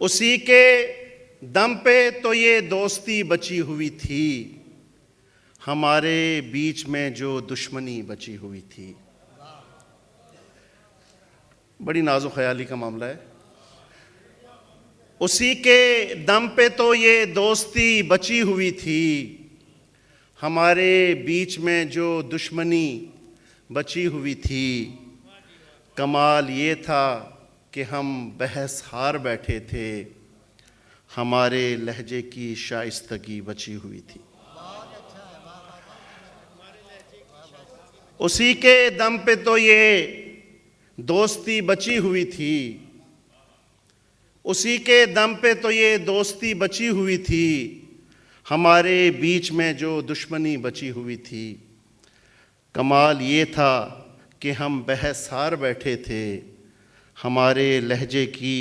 उसी के दम पे तो ये दोस्ती बची हुई थी, हमारे बीच में जो दुश्मनी बची हुई थी। बड़ी नाज़ो ख्याली का मामला है। उसी के दम पे तो ये दोस्ती बची हुई थी, हमारे बीच में जो दुश्मनी बची हुई थी। कमाल ये था कि हम बहस हार बैठे थे, हमारे लहजे की शाइस्तगी बची हुई थी। उसी के दम पे तो ये दोस्ती बची हुई थी, उसी के दम पे तो ये दोस्ती बची हुई थी, हमारे बीच में जो दुश्मनी बची हुई थी। कमाल ये था कि हम बहस हार बैठे थे, हमारे लहजे की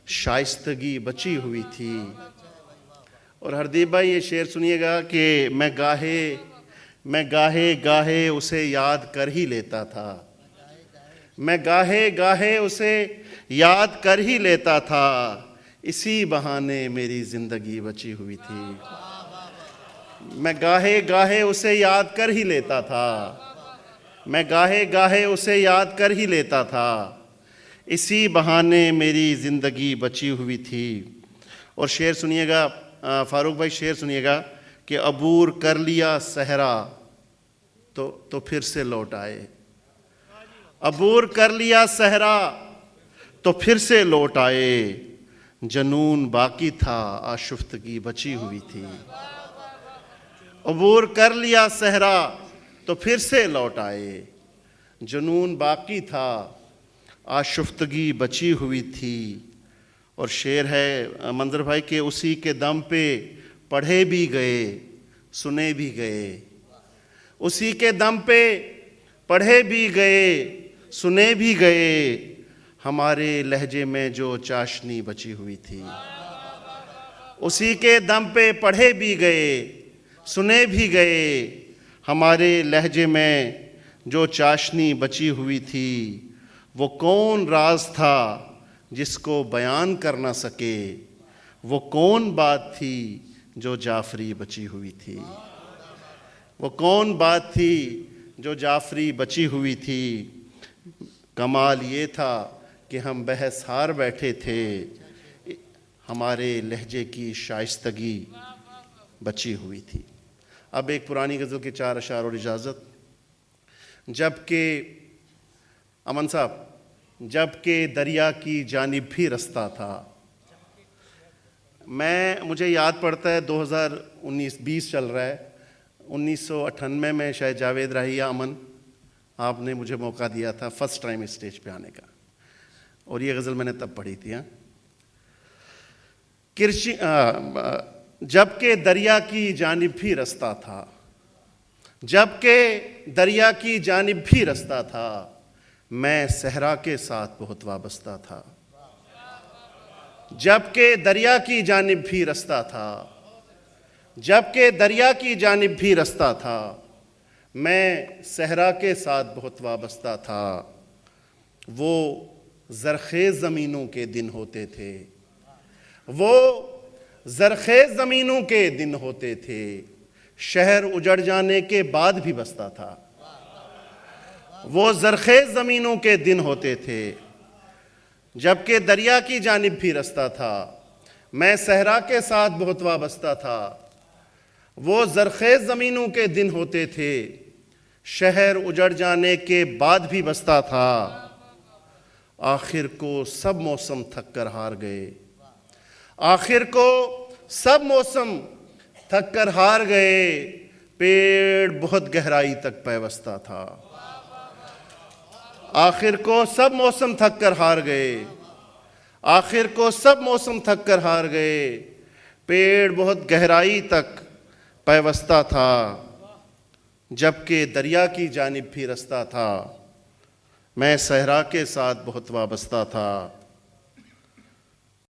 शाइस्तगी बची हुई थी। और हरदीप भाई ये शेर सुनिएगा कि मैं गाहे गाहे उसे याद कर ही लेता था, मैं गाहे गाहे उसे याद कर ही लेता था, इसी बहाने मेरी ज़िंदगी बची हुई थी। मैं गाहे गाहे उसे याद कर ही लेता था, मैं गाहे गाहे उसे याद कर ही लेता था, इसी बहाने मेरी ज़िंदगी बची हुई थी। और शेर सुनिएगा फारूक भाई, शेर सुनिएगा कि अबूर कर लिया सहरा तो फिर से लौट आए, अबूर कर लिया सहरा तो फिर से लौट आए, जनून बाकी था आशुफ्तगी बची हुई थी। अबूर कर लिया सहरा तो फिर से लौट आए, जनून बाकी था आशुफ्तगी बची हुई थी। और शेर है मंजर भाई के उसी के दम पे पढ़े भी गए सुने भी गए, उसी के दम पे पढ़े भी गए सुने भी गए, हमारे लहजे में जो चाशनी बची हुई थी। उसी के दम पे पढ़े भी गए सुने भी गए, हमारे लहजे में जो चाशनी बची हुई थी। वो कौन राज था जिसको बयान कर ना सके, वो कौन बात थी जो जाफरी बची हुई थी, वो कौन बात थी जो जाफरी बची हुई थी। कमाल ये था कि हम बहस हार बैठे थे, हमारे लहजे की शाइस्तगी बची हुई थी। अब एक पुरानी गज़ल के 4 अशार और इजाज़त। जबकि अमन साहब, जबकि दरिया की जानिब भी रास्ता था। मुझे याद पड़ता है 2019-20 चल रहा है, 1998 में शायद जावेद राही या अमन आपने मुझे मौका दिया था फर्स्ट टाइम स्टेज पे आने का, और ये गज़ल मैंने तब पढ़ी थी। जबकि दरिया की जानिब भी रास्ता था, जबकि दरिया की जानिब भी रास्ता था, मैं सहरा के साथ बहुत वाबस्ता था। जबकि दरिया की जानिब भी रास्ता था, जबकि दरिया की जानिब भी रास्ता था, मैं सहरा के साथ बहुत वाबस्ता था। वो ज़रख़ेज़ ज़मीनों के दिन होते थे, वो ज़रख़ेज़ ज़मीनों के दिन होते थे, शहर उजड़ जाने के बाद भी बसता था। वो ज़रख़ेज़ ज़मीनों के दिन होते थे, जबकि दरिया की जानिब भी रास्ता था, मैं सहरा के साथ बहुत वाबस्ता था। वो ज़रख़ेज़ ज़मीनों के दिन होते थे, शहर उजड़ जाने के बाद भी बसता था। आखिर को सब मौसम थक कर हार गए, आखिर को सब मौसम थक कर हार गए, पेड़ बहुत गहराई तक पैवस्ता था। आखिर को सब मौसम थक कर हार गए, आखिर को सब मौसम थक कर हार गए, पेड़ बहुत गहराई तक पैवस्ता था। जबकि दरिया की जानिब भी रास्ता था, मैं सहरा के साथ बहुत वाबस्ता था।